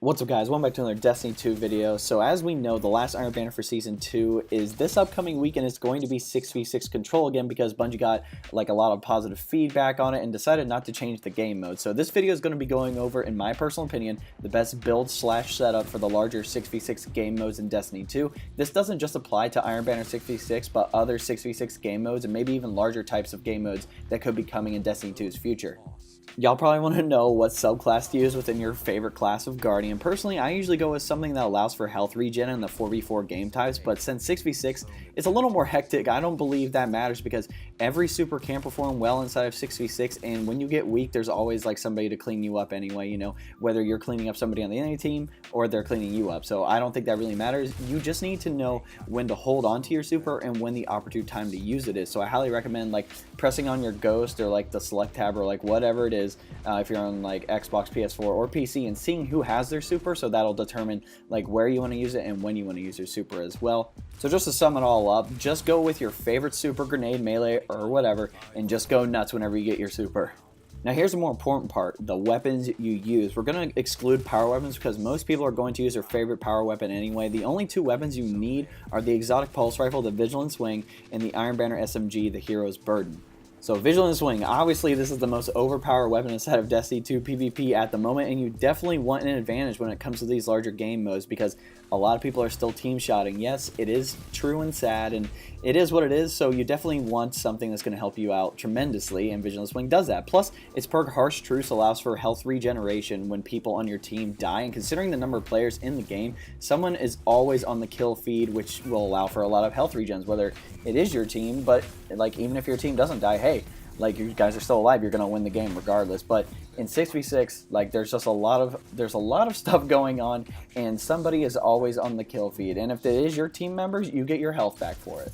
What's up guys, welcome back to another Destiny 2 video. So as we know, the last Iron Banner for Season 2 is this upcoming weekend. It's going to be 6v6 control again because Bungie got like a lot of positive feedback on it and decided not to change the game mode. So this video is going to be going over, in my personal opinion, the best build slash setup for the larger 6v6 game modes in Destiny 2. This doesn't just apply to Iron Banner 6v6, but other 6v6 game modes and maybe even larger types of game modes that could be coming in Destiny 2's future. Y'all probably want to know what subclass to use within your favorite class of Guardian. Personally, I usually go with something that allows for health regen in the 4v4 game types, but since 6v6 is a little more hectic, I don't believe that matters because every super can perform well inside of 6v6, and when you get weak, there's always like somebody to clean you up anyway, you know, whether you're cleaning up somebody on the enemy team or they're cleaning you up. So I don't think that really matters. You just need to know when to hold on to your super and when the opportune time to use it is. So I highly recommend like pressing on your ghost or like the select tab or like whatever it is. If you're on like Xbox, PS4, or PC, and seeing who has their super, so that'll determine like where you want to use it and when you want to use your super as well. So just to sum it all up, just go with your favorite super, grenade, melee, or whatever, and just go nuts whenever you get your super. Now here's the more important part, the weapons you use. We're going to exclude power weapons because most people are going to use their favorite power weapon anyway. The only two weapons you need are the exotic pulse rifle, the Vigilance wing, and the Iron Banner SMG, the Hero's Burden. So Vigilance Wing, obviously this is the most overpowered weapon inside of Destiny 2 PvP at the moment, and you definitely want an advantage when it comes to these larger game modes because a lot of people are still team shotting. Yes, it is true and sad, and it is what it is, so you definitely want something that's going to help you out tremendously, and Vigilance Wing does that. Plus, its perk Harsh Truce allows for health regeneration when people on your team die, and considering the number of players in the game, someone is always on the kill feed, which will allow for a lot of health regens, whether it is your team, but like even if your team doesn't die, hey, like you guys are still alive, you're gonna win the game regardless. But in 6v6, like there's a lot of stuff going on, and somebody is always on the kill feed. And if it is your team members, you get your health back for it.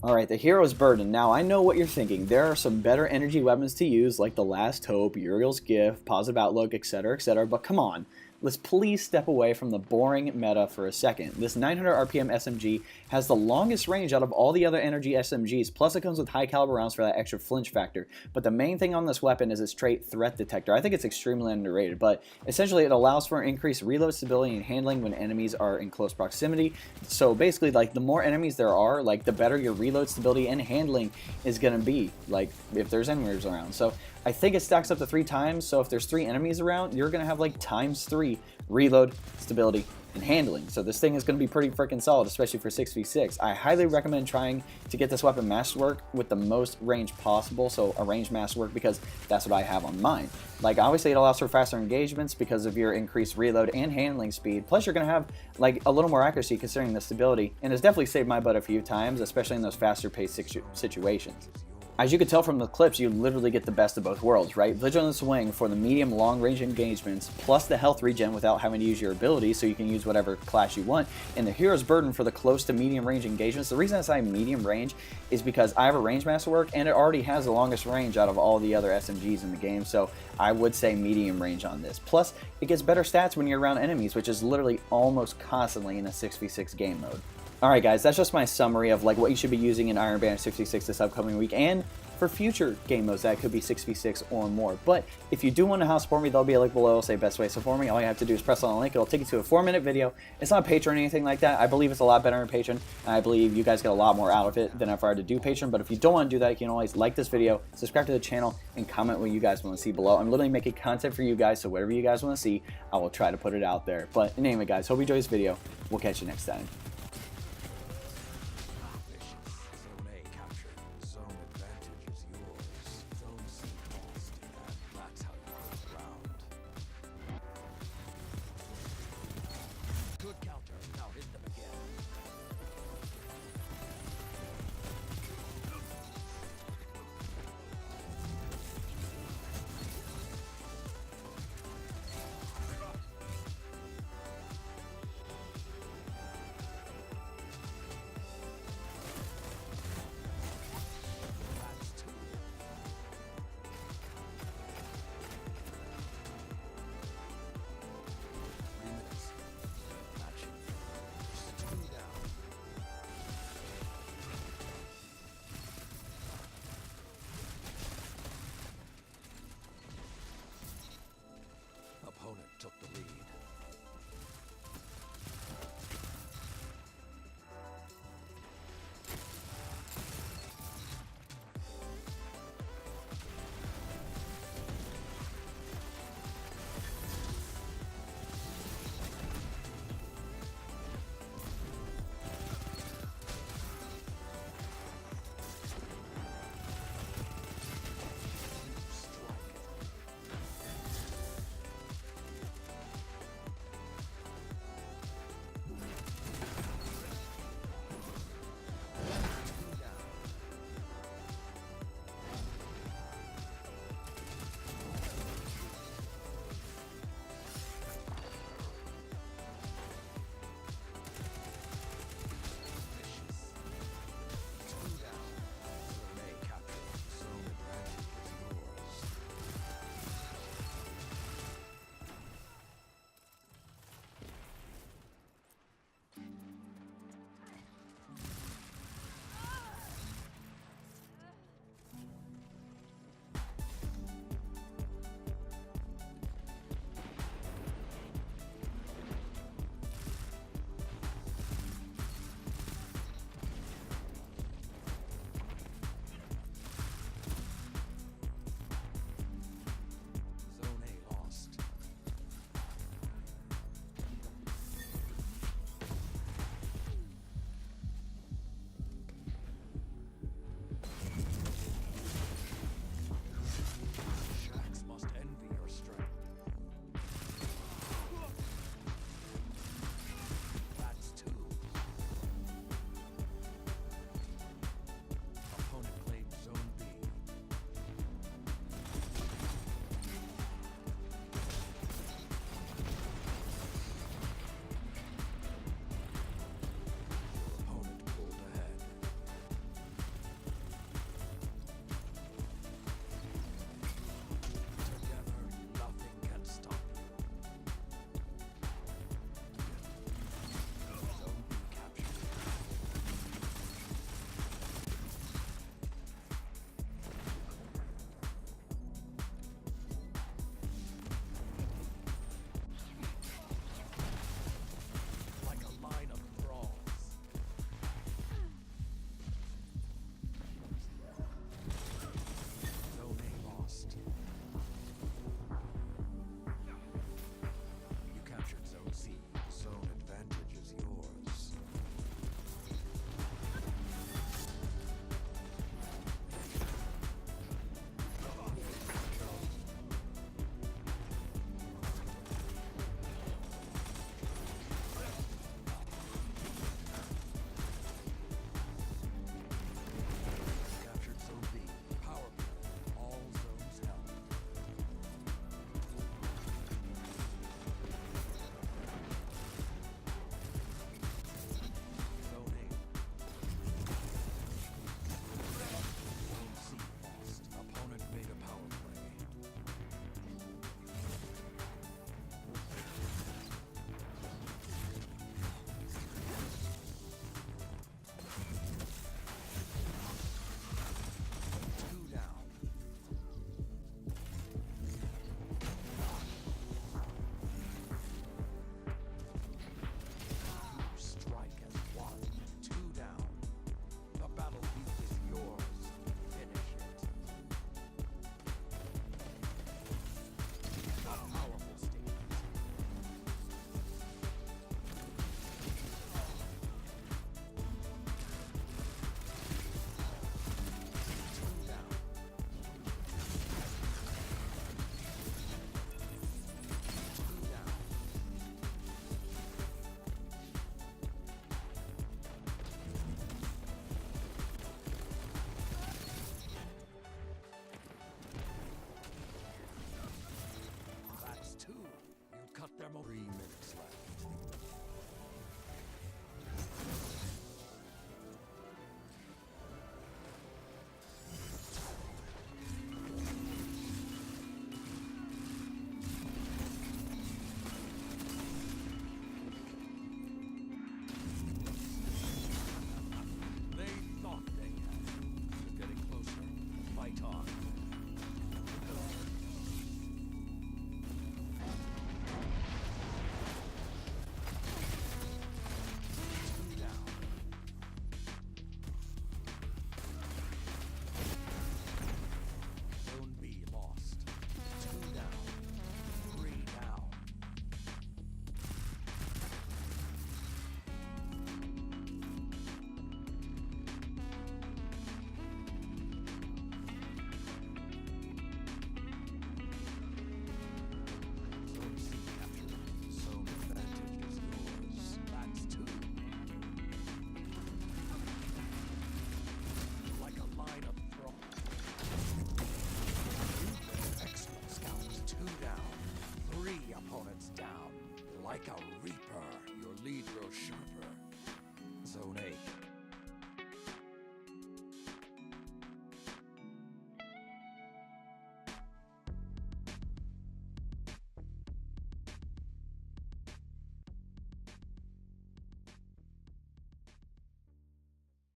Alright, the Hero's Burden. Now, I know what you're thinking. There are some better energy weapons to use, like the Last Hope, Uriel's Gift, Positive Outlook, etc., but come on. Let's please step away from the boring meta for a second. This 900 RPM SMG has the longest range out of all the other energy SMGs, plus it comes with high caliber rounds for that extra flinch factor. But the main thing on this weapon is its trait Threat Detector. I think it's extremely underrated, but essentially it allows for increased reload stability and handling when enemies are in close proximity. So basically, like the more enemies there are, like the better your reload stability and handling is going to be, like if there's enemies around. So I think it stacks up to 3 times, so if there's 3 enemies around, you're going to have like ×3 reload, stability, and handling. So this thing is going to be pretty freaking solid, especially for 6v6. I highly recommend trying to get this weapon masterwork with the most range possible, so a range masterwork, because that's what I have on mine. Like obviously it allows for faster engagements because of your increased reload and handling speed, plus you're going to have like a little more accuracy considering the stability, and it's definitely saved my butt a few times, especially in those faster paced situations. As you can tell from the clips, you literally get the best of both worlds, right? Vigilance Wing for the medium long range engagements, plus the health regen without having to use your abilities, so you can use whatever class you want, and the Hero's Burden for the close to medium range engagements. The reason I say medium range is because I have a range masterwork, and it already has the longest range out of all the other SMGs in the game, so I would say medium range on this. Plus, it gets better stats when you're around enemies, which is literally almost constantly in a 6v6 game mode. Alright guys, that's just my summary of like what you should be using in Iron Banner 66 this upcoming week, and for future game modes that could be 6v6 or more. But if you do want to know how to support me, there'll be a link below. It'll say best way to support me. All you have to do is press on the link. It'll take you to a 4-minute video. It's not Patreon or anything like that. I believe it's a lot better in Patreon. I believe you guys get a lot more out of it than if I were to do Patreon. But if you don't want to do that, you can always like this video, subscribe to the channel, and comment what you guys want to see below. I'm literally making content for you guys, so whatever you guys want to see, I will try to put it out there. But anyway guys, hope you enjoyed this video. We'll catch you next time. Reaper, your lead grows sharper. Zone A.